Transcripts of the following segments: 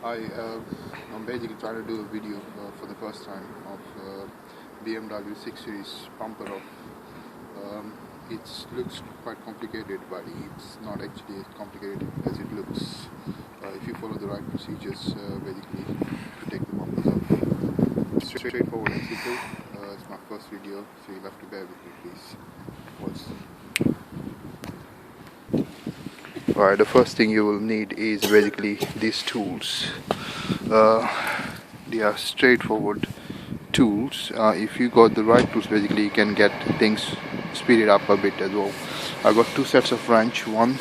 Hi, I'm basically trying to do a video for the first time of BMW 6 Series bumper off. It looks quite complicated, but it's not actually as complicated as it looks. If you follow the right procedures, basically to take the bumpers off. It's straightforward and simple. It's my first video, so you'll have to bear with me, please. Alright, the first thing you will need is basically these tools. They are straightforward tools. If you got the right tools, basically you can get things speeded up a bit as well. I got two sets of wrench, one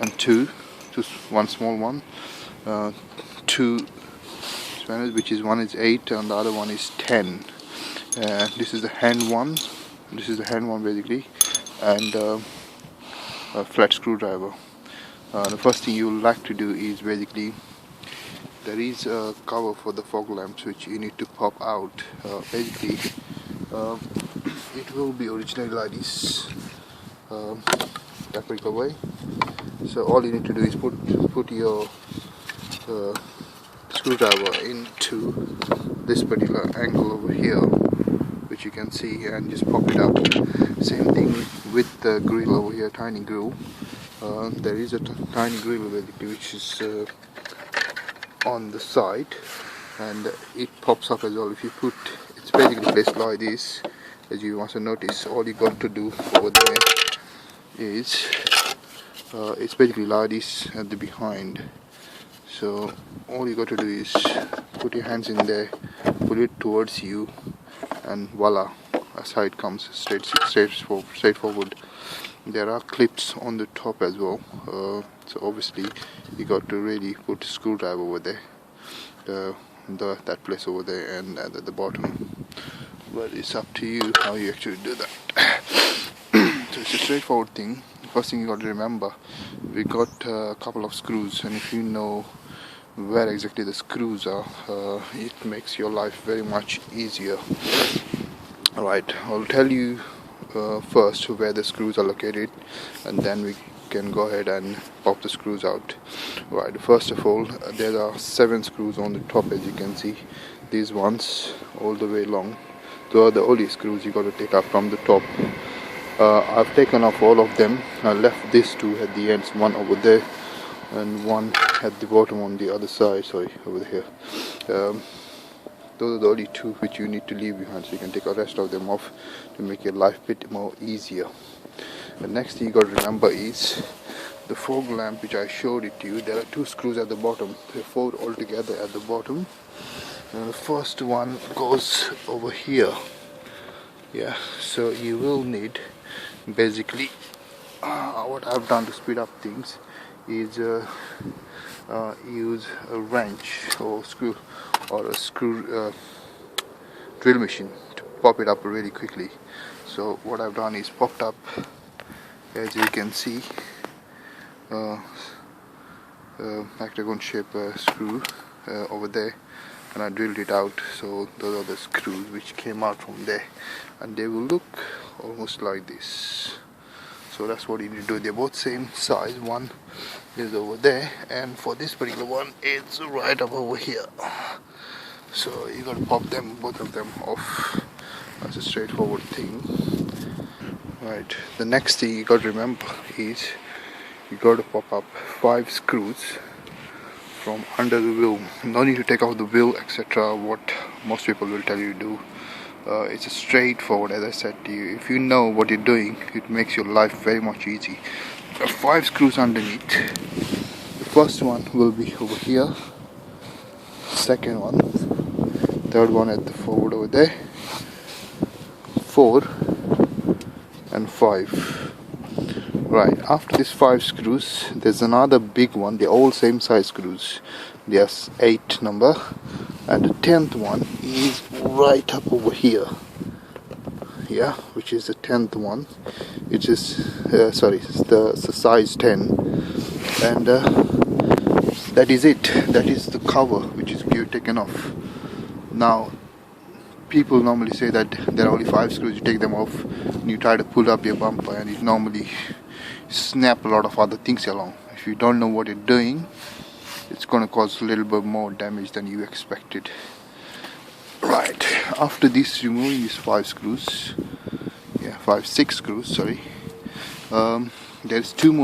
and two, one small one, two spanners, which is one is 8 and the other one is 10. This is the hand one. This is the hand one basically, and a flat screwdriver. The first thing you would like to do is basically there is a cover for the fog lamps which you need to pop out. Basically it will be originally like this, that particular way. So all you need to do is put your screwdriver into this particular angle over here, which you can see, and just pop it up. Same thing with the grill over here, tiny grill. There is a tiny grill basically which is on the side, and it pops up as well. If you put, it's basically placed like this, as you also notice. All you got to do over there is it's basically like this at the behind. So all you got to do is put your hands in there, pull it towards you, and voila, a side comes straightforward. There are clips on the top as well, so obviously you got to really put screwdriver over there, that place over there, and at the bottom. But it's up to you how you actually do that. So it's a straightforward thing. The first thing you got to remember, we got a couple of screws, and if you know where exactly the screws are, it makes your life very much easier. Alright, I'll tell you first where the screws are located, and then we can go ahead and pop the screws out. Right, first of all, there are 7 screws on the top, as you can see. These ones all the way along, those are the only screws you got to take out from the top. I've taken off all of them. I left these two at the ends, one over there and one at the bottom on the other side, over here. Those are the only two which you need to leave behind, so you can take the rest of them off to make your life a bit more easier. The next thing you got to remember is the fog lamp, which I showed it to you. There are 2 screws at the bottom. There are 4 altogether at the bottom. And the first one goes over here. Yeah, so you will need basically what I've done to speed up things is use a wrench or a screw drill machine to pop it up really quickly. So what I've done is popped up, as you can see, octagon shape screw over there, and I drilled it out. So those are the screws which came out from there, and they will look almost like this. So that's what you need to do. They're both same size. One is over there, and for this particular one it's right up over here. So you got to pop them, both of them off. That's a straightforward thing. Right, the next thing you got to remember is you got to pop up 5 screws from under the wheel. No need to take off the wheel, etc. What most people will tell you to do. It's a straightforward, as I said to you. If you know what you're doing, it makes your life very much easy. There are 5 screws underneath. The first one will be over here, second one, third one at the forward over there, 4 and 5. Right, after these 5 screws, there's another big one. They're all same size screws. There's 8 number, and the 10th one is right up over here. Yeah, which is the 10th one. It is it's the size 10, and that is it. That is the cover which is taken off. Now, people normally say that there are only 5 screws. You take them off and you try to pull up your bumper, and it normally snap a lot of other things along. If you don't know what you're doing, it's gonna cause a little bit more damage than you expected. Right, after this, removing these 5 screws, 6 screws, sorry, there's 2 more